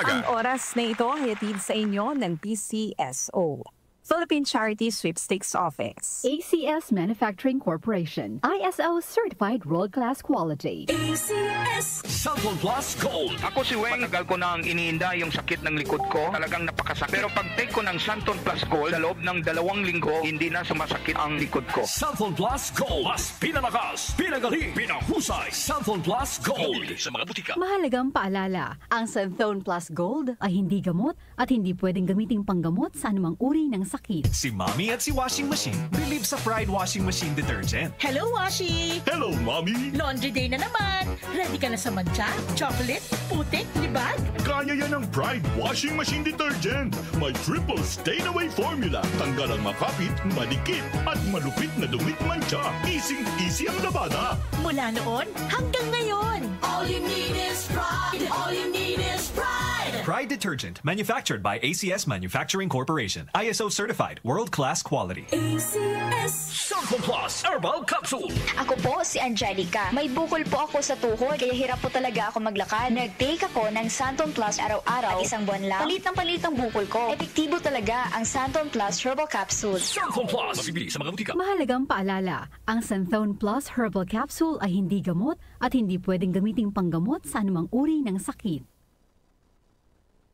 umaga. Ang oras na ito ay hatid sa inyo ng PCSO, Philippine Charity Sweepstakes Office. ACS Manufacturing Corporation, ISO Certified World-Class Quality. ACS Cellphone Plus Gold. Ako si Weng, matagal ko nang iniinda yung sakit ng likod ko. Talagang napakasakit. Pero pag take ko ng Santon Plus Gold, sa loob ng 2 linggo, hindi na sumasakit ang likod ko. Cellphone Plus Gold. Mas pinalakas, pinagaling, pinahusay. Cellphone Plus Gold. Mabibili sa mga butika. Mahalagang paalala, ang Santhone Plus Gold ay hindi gamot at hindi pwedeng gamiting panggamot sa anumang uri ng sakit. Si Mommy at si Washing Machine believe sa Pride Washing Machine Detergent. Hello, Washi! Hello, Mommy! Laundry day na naman! Ready ka na sa mancha, chocolate, putik, libag? Kaya yan ang Pride Washing Machine Detergent. May triple stain-away formula. Tanggal ang makapit, malikit, at malupit na dumit mancha. Easy ang labada. Mula noon hanggang ngayon. All you need is pride. All you need is pride. Pride Detergent, manufactured by ACS Manufacturing Corporation. ISO certified, world-class quality. ACS Cellphone Plus Herbal Capsule. Ako po si Angelica. May bukol po ako sa tuhod, kaya hirap po talaga ako maglakad. Nag-take ako ng Santon Plus araw-araw at 1 buwan lang. Palit ang bukol ko. Epektibo talaga ang Santon Plus Herbal Capsule. Cellphone Plus. Mabibili sa mga butika. Mahalagang paalala, ang Santhone Plus Herbal Capsule ay hindi gamot at hindi pwedeng gamiting panggamot sa anumang uri ng sakit.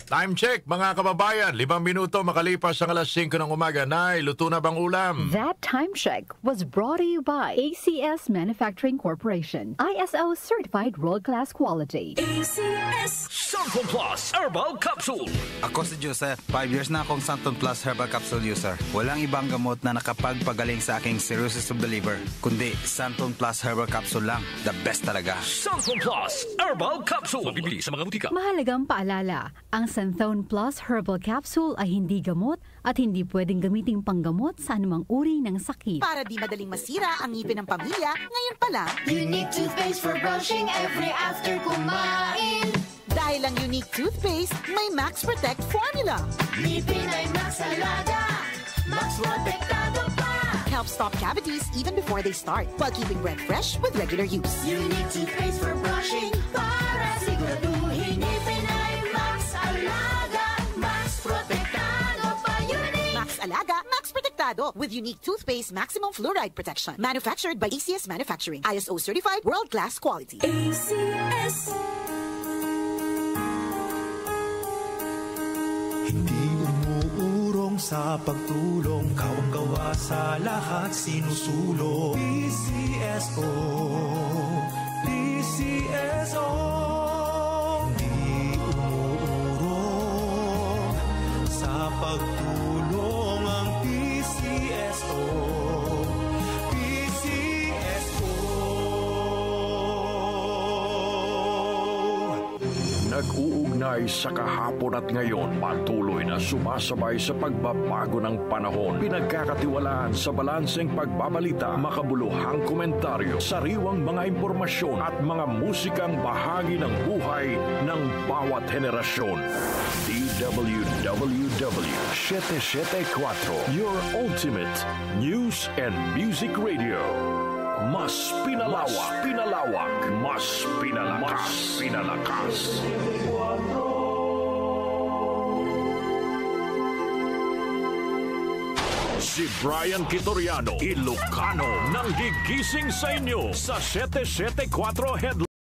Time check, mga kababayan. 5 minuto makalipas ang alas 5 ng umaga. Nay, luto na bang ulam? That time check was brought to you by ACS Manufacturing Corporation, ISO Certified World-Class Quality. ACS Cellphone Plus Herbal Capsule. Ako si Joseph. 5 years na akong Santon Plus Herbal Capsule user. Walang ibang gamot na nakapagpagaling sa aking cirrhosis of the liver, kundi Santon Plus Herbal Capsule lang. The best talaga. Cellphone Plus Herbal Capsule. Mabibili sa mga butika. Mahalagang paalala, ang Santhone Plus Herbal Capsule ay hindi gamot at hindi pwedeng gamiting panggamot sa anumang uri ng sakit. Para di madaling masira ang ngipin ng pamilya, ngayon pa lang, Unique toothpaste for brushing every after kumain. dahil ang Unique Toothpaste may Max Protect formula. Ngipin ay Max Alaga, Max Protektado pa. Helps stop cavities even before they start, while keeping breath fresh with regular use. Unique toothpaste for brushing para siguraduhin ngipin ay Max Alaga, Max Protektado pa. Unique Max Alaga, Max Protectado with Unique Toothpaste Maximum Fluoride Protection. Manufactured by ACS Manufacturing. ISO certified world-class quality. ACS Hindi umuurong sa pagtulong, kawang gawa sa lahat sinusulong. PCSO, PCSO. Hindi umuurong sa pagtulong ang PCSO, PCSO. Nag-uugnay sa kahapon at ngayon, patuloy na sumasabay sa pagbabago ng panahon. Pinagkakatiwalaan sa balanseng pagbabalita, makabuluhang komentaryo, sariwang mga impormasyon at mga musikang bahagi ng buhay ng bawat henerasyon. DWWW 774, your ultimate news and music radio. Mas pinalawak, mas pinalakas. Si Brian Kitoriano, Ilocano, nang gigising sa inyo sa 774 Headline.